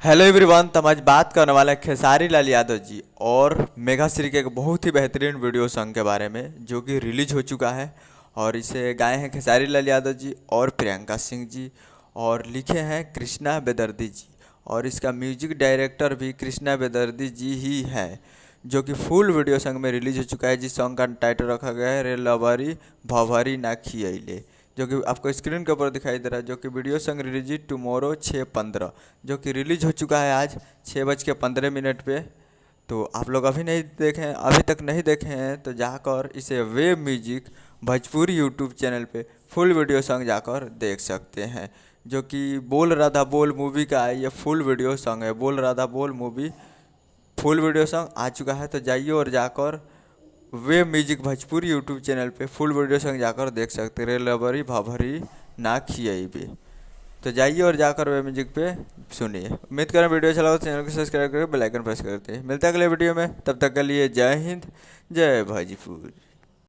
Hello everyone. तो हम आज बात करने वाले हैं खेसारी लाल यादव जी और मेघा श्री के एक बहुत ही बेहतरीन वीडियो सॉन्ग के बारे में जो कि रिलीज हो चुका है। और इसे गाए हैं खेसारी लाल यादव जी और प्रियंका सिंह जी और लिखे हैं कृष्णा बेदर्दी जी। और इसका म्यूजिक डायरेक्टर भी कृष्णा बेदर्दी जी ही है, जो कि फुल वीडियो सॉन्ग में रिलीज हो चुका है। जिस सॉन्ग का टाइटल रखा गया है रे लवरी भवरी ना खियले, जो कि आपको स्क्रीन के ऊपर दिखाई दे रहा है। जो कि वीडियो सॉन्ग रिलीज टुमारो 6:15, जो कि रिलीज हो चुका है आज 6:15 पे। तो आप लोग अभी तक नहीं देखे हैं तो जाकर इसे web music Bhojpuri YouTube channel पे फुल वीडियो सॉन्ग जाकर देख सकते हैं। जो कि बोल राधा बोल मूवी का है, ये फुल वीडियो सॉन्ग है। बोल राधा बोल मूवी फुल वीडियो सॉन्ग आ चुका है। तो जाइए और जाकर web music Bhojpuri YouTube channel पे फुल वीडियो सॉन्ग जाकर देख सकते। रे लबरी भाभरी ना खियाई। तो जाइए और जाकर वेब म्यूजिक पे सुनिए। उम्मीद करें वीडियो अच्छा लगा तो चैनल को सब्सक्राइब करके बेल आइकन प्रेस करते हैं। मिलता है अगले वीडियो में, तब तक के लिए जय हिंद जय भोजपुर।